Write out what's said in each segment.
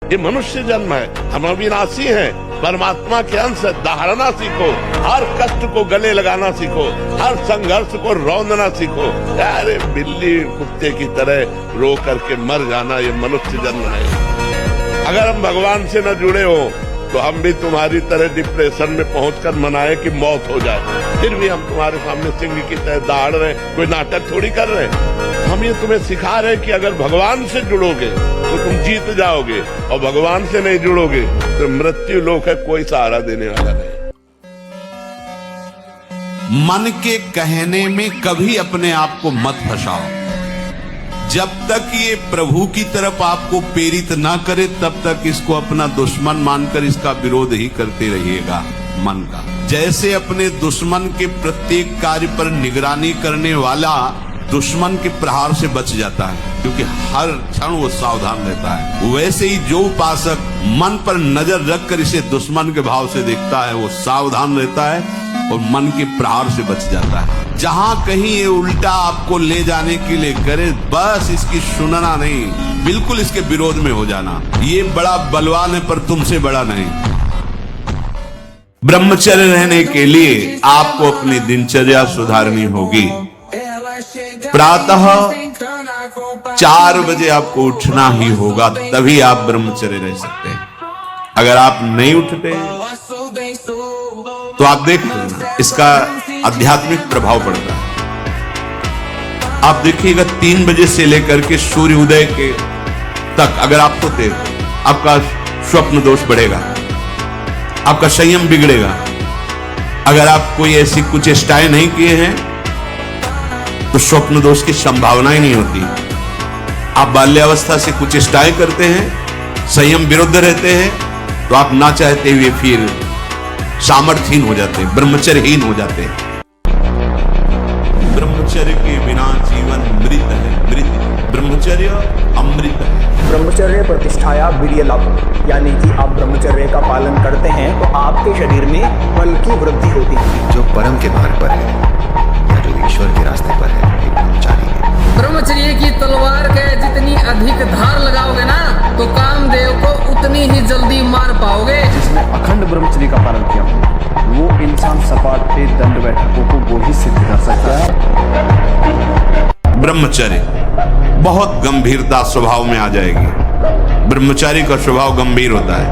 ये मनुष्य जन्म है, हम अविनाशी हैं, परमात्मा के अंश है। दहाड़ना सीखो, हर कष्ट को गले लगाना सीखो, हर संघर्ष को रौंदना सीखो। अरे बिल्ली कुत्ते की तरह रो करके मर जाना ये मनुष्य जन्म है। अगर हम भगवान से न जुड़े हो तो हम भी तुम्हारी तरह डिप्रेशन में पहुंचकर मनाए कि मौत हो जाए, फिर भी हम तुम्हारे सामने सिंह की तरह दहाड़ रहे, कोई नाटक थोड़ी कर रहे हैं। हम ये तुम्हें सिखा रहे कि अगर भगवान से जुड़ोगे तो तुम जीत जाओगे, और भगवान से नहीं जुड़ोगे तो मृत्यु लोक है, कोई सहारा देने वाला नहीं। मन के कहने में कभी अपने आप को मत फंसाओ। जब तक ये प्रभु की तरफ आपको प्रेरित ना करे तब तक इसको अपना दुश्मन मानकर इसका विरोध ही करते रहिएगा। मन का जैसे अपने दुश्मन के प्रत्येक कार्य पर निगरानी करने वाला दुश्मन के प्रहार से बच जाता है, क्योंकि हर क्षण वो सावधान रहता है, वैसे ही जो उपासक मन पर नजर रखकर इसे दुश्मन के भाव से देखता है वो सावधान रहता है और मन के प्रहार से बच जाता है। जहां कहीं ये उल्टा आपको ले जाने के लिए करे, बस इसकी सुनना नहीं, बिल्कुल इसके विरोध में हो जाना। ये बड़ा बलवान है पर तुमसे बड़ा नहीं। ब्रह्मचर्य रहने के लिए आपको अपनी दिनचर्या सुधारनी होगी। प्रातः 4 बजे आपको उठना ही होगा, तभी आप ब्रह्मचर्य रह सकते हैं। अगर आप नहीं उठते तो आप देख लेना इसका आध्यात्मिक प्रभाव पड़ता है। आप देखिएगा 3 बजे से लेकर के सूर्य उदय के तक अगर आप सोते, आपका स्वप्न दोष बढ़ेगा, आपका संयम बिगड़ेगा। अगर आप कोई ऐसी कुछ चेष्टाएं नहीं किए हैं तो स्वप्न दोष की संभावना ही नहीं होती। आप बाल्यावस्था से कुछ चेष्टाएं करते हैं, संयम विरुद्ध रहते हैं, तो आप ना चाहते हुए फिर सामर्थ्यहीन हो जाते हैं, ब्रह्मचर्यहीन हो जाते हैं। ब्रह्मचर्य के बिना जीवन मृत है, मृत। ब्रह्मचर्य अमृत है। ब्रह्मचर्य प्रतिष्ठाया वीर्य लाभ, यानी कि आप ब्रह्मचर्य का पालन करते हैं तो आपके शरीर में बल की वृद्धि होती है। जो परम के मार्ग पर है या जो ईश्वर के रास्ते पर है, एक ब्रह्मचारी है। ब्रह्मचर्य की तलवार के जितनी अधिक धार लगाओगे ना तो कामदेव को उतनी ही जल्दी मार पाओगे। जिसने अखंड ब्रह्मचर्य का पालन किया वो इंसान सपाट पे दंड बैठकों को वो ही सिद्ध कर सकता है। ब्रह्मचर्य बहुत गंभीरता स्वभाव में आ जाएगी। ब्रह्मचारी का स्वभाव गंभीर होता है,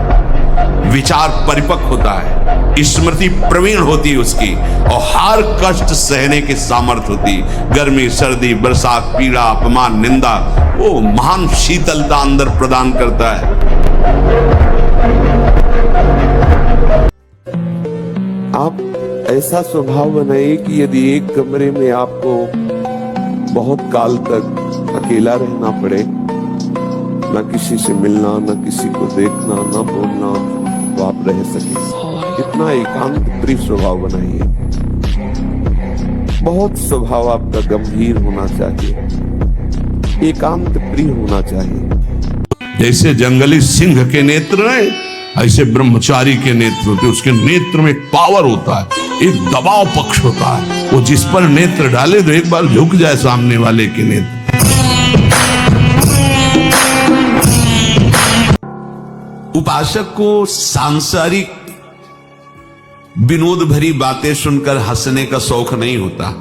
विचार परिपक्व होता है, स्मृति प्रवीण होती है उसकी, और हर कष्ट सहने की सामर्थ्य होती। गर्मी, सर्दी, बरसात, पीड़ा, अपमान, निंदा, वो महान शीतलता अंदर प्रदान करता है। आप ऐसा स्वभाव बनाइए कि यदि एक कमरे में आपको बहुत काल तक अकेला रहना पड़े, ना किसी से मिलना, ना किसी को देखना, ना बोलना, तो आप रह सके। इतना एकांत प्रिय स्वभाव बनाइए। बहुत स्वभाव आपका गंभीर होना चाहिए, एकांत प्रिय होना चाहिए। जैसे जंगली सिंह के नेत्र हैं, ऐसे ब्रह्मचारी के नेत्र होते। उसके नेत्र में एक पावर होता है, एक दबाव पक्ष होता है। वो जिस पर नेत्र डाले तो एक बार झुक जाए सामने वाले के नेत्र। उपासक को सांसारिक विनोद भरी बातें सुनकर हंसने का शौक नहीं होता।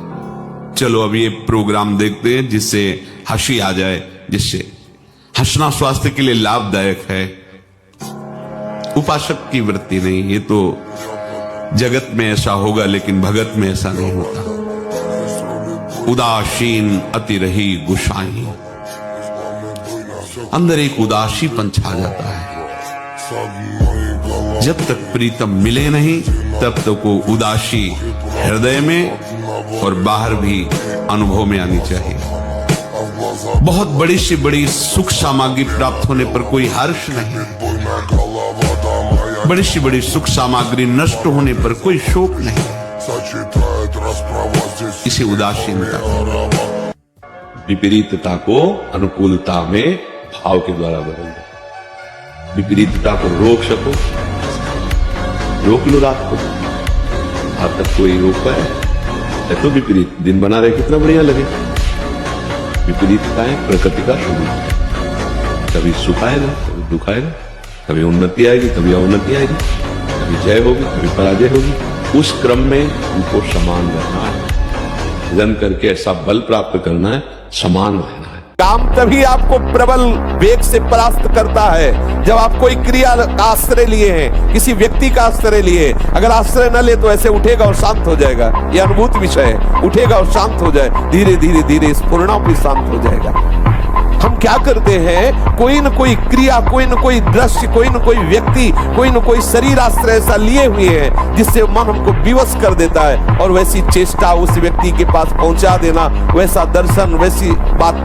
चलो अब ये प्रोग्राम देखते हैं जिससे हंसी आ जाए, जिससे हंसना स्वास्थ्य के लिए लाभदायक है। उपासक की वृत्ति नहीं, ये तो जगत में ऐसा होगा लेकिन भगत में ऐसा नहीं होता। उदासीन अति रही गुसाई, अंदर एक उदासीपन छा जाता है। जब तक प्रीतम मिले नहीं तब तक वो उदासी हृदय में और बाहर भी अनुभव में आनी चाहिए। बहुत बड़ी से बड़ी सुख सामग्री प्राप्त होने पर कोई हर्ष नहीं, बड़ी से बड़ी सुख सामग्री नष्ट होने पर कोई शोक नहीं। इसे उदासीनता, विपरीतता को अनुकूलता में भाव के द्वारा बदल दो। विपरीतता को रोक सको, रोक लो रात को। आप तक कोई रोक पाए तो विपरीत दिन बना रहे, कितना बढ़िया लगे। विपरीतताएं प्रकृति का स्वरूप, कभी सुख आएगा कभी दुख आएगा। कभी उन्नति आएगी, कभी अवनति आएगी, कभी जय होगी, कभी पराजय होगी। उस क्रम में उनको समान रहना है, जन करके ऐसा बल प्राप्त करना है, समान रहना है। काम तभी आपको प्रबल वेग से परास्त करता है जब आप कोई क्रिया का आश्रय लिए हैं, किसी व्यक्ति का आश्रय लिए। अगर आश्रय न ले तो ऐसे उठेगा और शांत हो जाएगा। यह अनुभूत विषय है, उठेगा और शांत हो जाए, धीरे धीरे धीरे स्फुरना भी शांत हो जाएगा। हम क्या करते हैं, कोई न कोई क्रिया, कोई न कोई दृश्य, कोई न कोई व्यक्ति, कोई न कोई शरीर आश्रय ऐसा लिए हुए हैं जिससे मन हमको विवश कर देता है, और वैसी चेष्टा उस व्यक्ति के पास पहुंचा देना, वैसा दर्शन, वैसी बात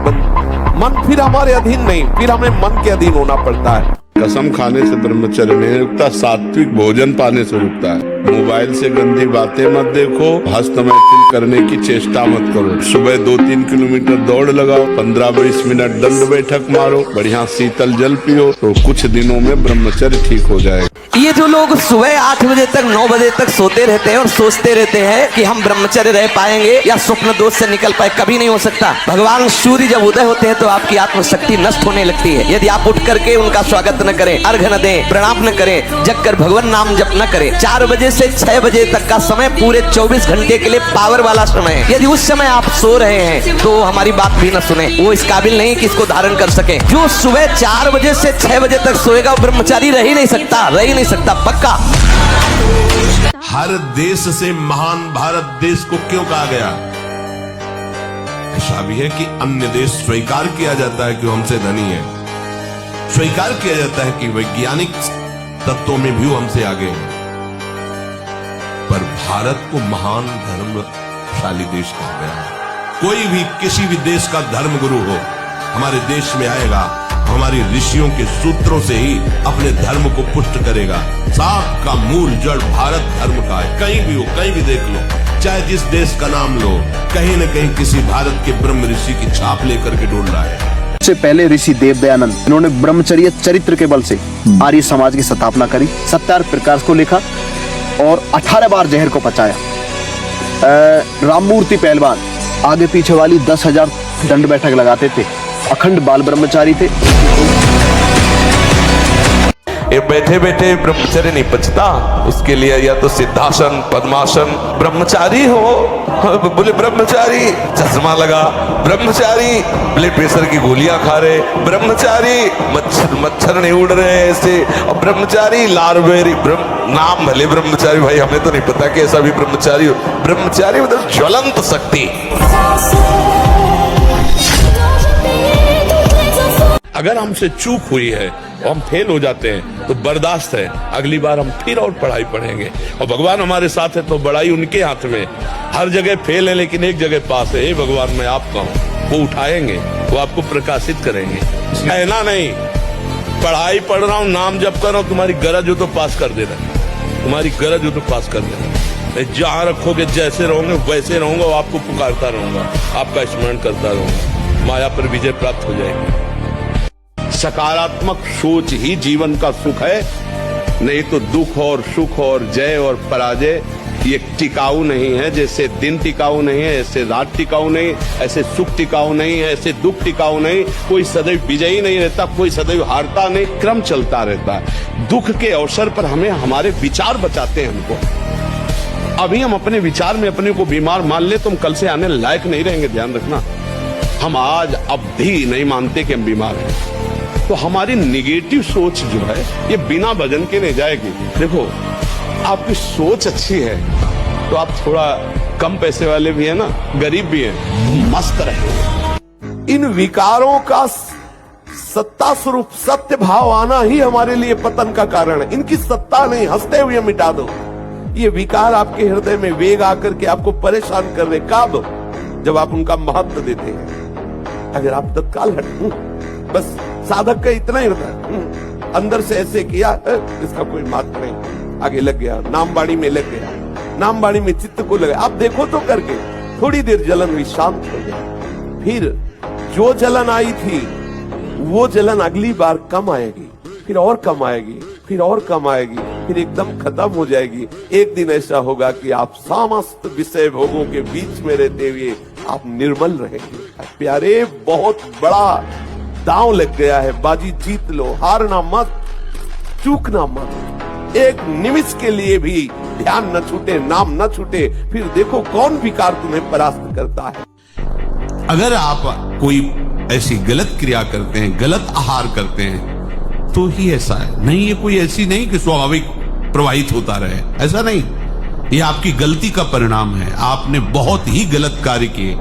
मन फिर हमारे अधीन नहीं, फिर हमें मन के अधीन होना पड़ता है। कसम खाने से ब्रह्मचर्य नहीं रुकता, सात्विक भोजन पाने से रुकता है। मोबाइल से गंदी बातें मत देखो, हस्तमैथुन करने की चेष्टा मत करो। सुबह 2-3 किलोमीटर दौड़ लगाओ, 15-20 मिनट दंड बैठक मारो, बढ़िया शीतल जल पियो, तो कुछ दिनों में ब्रह्मचर्य ठीक हो जाएगा। ये जो लोग सुबह 8 बजे तक 9 बजे तक सोते रहते हैं और सोचते रहते हैं कि हम ब्रह्मचर्य रह पाएंगे या स्वप्न दोष से निकल पाए, कभी नहीं हो सकता। भगवान सूर्य जब उदय होते हैं तो आपकी आत्मशक्ति नष्ट होने लगती है। यदि आप उठ करके उनका स्वागत न करें, अर्घ न दें, प्रणाम न करें, जगकर भगवान नाम जप न करें, 4 बजे से 6 बजे तक का समय पूरे 24 घंटे के लिए पावर वाला समय है। यदि उस समय आप सो रहे हैं तो हमारी बात भी न सुने, वो इस काबिल नहीं कि इसको धारण कर सके। जो सुबह 4 बजे से 6 बजे तक सोएगा वो ब्रह्मचारी रह ही नहीं सकता, पक्का। हर देश से महान भारत देश को क्यों कहा गया? ऐसा भी है कि अन्य देश स्वीकार किया जाता है कि वो हमसे धनी है, स्वीकार किया जाता है कि वैज्ञानिक तत्वों में भी वो हमसे आगे है, पर भारत को महान धर्मशाली देश कहा गया है। कोई भी किसी भी देश का धर्म गुरु हो हमारे देश में आएगा, हमारी ऋषियों के सूत्रों से ही अपने धर्म को पुष्ट करेगा। साफ का मूल जड़ भारत धर्म का है। कहीं भी हो, कहीं भी देख लो, चाहे जिस देश का नाम लो, कहीं न कहीं किसी भारत के ब्रह्म ऋषि की छाप लेकर के डोल रहा है। सबसे पहले ऋषि देवदयानंद, इन्होंने ब्रह्मचर्य चरित्र के बल से आर्य समाज की स्थापना करी, 70 प्रकाश को लिखा और 18 बार जहर को पचाया। राममूर्ति पहलवान आगे पीछे वाली 10,000 दंड बैठक लगाते थे, अखंड बाल ब्रह्मचारी थे। ये बैठे बैठे ब्रह्मचर्य नहीं पचता, उसके लिए या तो सिद्धासन, पद्मासन। ब्रह्मचारी हो, बोले ब्रह्मचारी चश्मा लगा, ब्रह्मचारी ब्लड प्रेशर की गोलियां खा रहे, ब्रह्मचारी मच्छर नहीं उड़ रहे ऐसे, और ब्रह्मचारी लारवेरी नाम भले ब्रह्मचारी, भाई हमें तो नहीं पता कि ऐसा भी ब्रह्मचारी हो। ब्रह्मचारी मतलब ज्वलंत शक्ति। अगर हमसे चूक हुई है और हम फेल हो जाते हैं तो बर्दाश्त है, अगली बार हम फिर और पढ़ाई पढ़ेंगे, और भगवान हमारे साथ है तो बड़ाई उनके हाथ में। हर जगह फेल है लेकिन एक जगह पास है। भगवान मैं आपका हूँ, वो उठाएंगे, वो आपको प्रकाशित करेंगे। कहना नहीं पढ़ाई पढ़ रहा हूँ, नाम जप कर रहा हूँ, तुम्हारी गरज हो तो पास कर देना, तुम्हारी गरज हो तो पास कर देना। जहाँ रखोगे जैसे रहोगे वैसे रहूंगा, वो आपको पुकारता रहूंगा, आपका स्मरण करता रहूंगा, माया पर विजय प्राप्त हो जाएगी। सकारात्मक सोच ही जीवन का सुख है, नहीं तो दुख और सुख और जय और पराजय ये टिकाऊ नहीं है। जैसे दिन टिकाऊ नहीं है, ऐसे रात टिकाऊ नहीं, ऐसे सुख टिकाऊ नहीं है, ऐसे दुख टिकाऊ नहीं। कोई सदैव विजयी नहीं रहता, कोई सदैव हारता नहीं, क्रम चलता रहता है। दुख के अवसर पर हमें हमारे विचार बचाते हैं हमको। अभी हम अपने विचार में अपने को बीमार मान ले तो हम कल से आने लायक नहीं रहेंगे, ध्यान रखना। हम आज अब भी नहीं मानते कि हम बीमार हैं, तो हमारी निगेटिव सोच जो है ये बिना वजन के नहीं जाएगी। देखो आपकी सोच अच्छी है तो आप थोड़ा कम पैसे वाले भी है ना, गरीब भी हैं, मस्त रहे। इन विकारों का सत्ता स्वरूप सत्य भाव आना ही हमारे लिए पतन का कारण है। इनकी सत्ता नहीं, हंसते हुए मिटा दो। ये विकार आपके हृदय में वेग आकर के आपको परेशान कर रहे, कब? जब आप उनका महत्व देते हैं। अगर आप तत्काल हट, बस साधक का इतना ही होता है, अंदर से ऐसे किया, इसका कोई महत्व नहीं, आगे लग गया, नामवाणी में लग गया, नामवाणी में चित्त को लगा। आप देखो तो करके थोड़ी देर जलन हुई, शांत हो गया, फिर जो जलन आई थी वो जलन अगली बार कम आएगी, फिर और कम आएगी, फिर और कम आएगी, फिर एकदम खत्म हो जाएगी। एक दिन ऐसा होगा कि आप समस्त विषय भोगों के बीच में रहते हुए आप निर्मल रहेंगे। प्यारे, बहुत बड़ा दांव लग गया है, बाजी जीत लो, हारना मत। चूकना मत, एक निमिष के लिए भी ध्यान न छूटे, नाम न छूटे, फिर देखो कौन विकार तुम्हें परास्त करता है। अगर आप कोई ऐसी गलत क्रिया करते हैं, गलत आहार करते हैं, तो ही ऐसा है। नहीं, ये कोई ऐसी नहीं कि स्वाभाविक प्रवाहित होता रहे, ऐसा नहीं। ये आपकी गलती का परिणाम है। आपने बहुत ही गलत कार्य किए,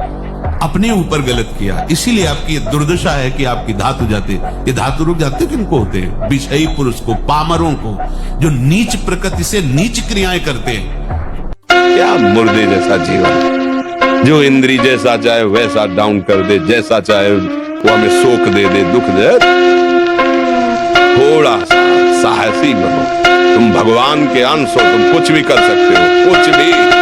अपने ऊपर गलत किया, इसीलिए आपकी ये दुर्दशा है कि आपकी धातु जाते। ये धातु रुक जाते किनको होते हैं? विषयी पुरुष को, पामरों को, जो नीच प्रकृति से नीच क्रियाएं करते हैं। क्या मुर्दे जैसा जीवन, जो इंद्री जैसा चाहे वैसा डाउन कर दे, जैसा चाहे वो हमें शोक दे दे, दुख दे। थोड़ा सा साहसी बनो, तुम भगवान के अंश हो, तुम कुछ भी कर सकते हो, कुछ भी।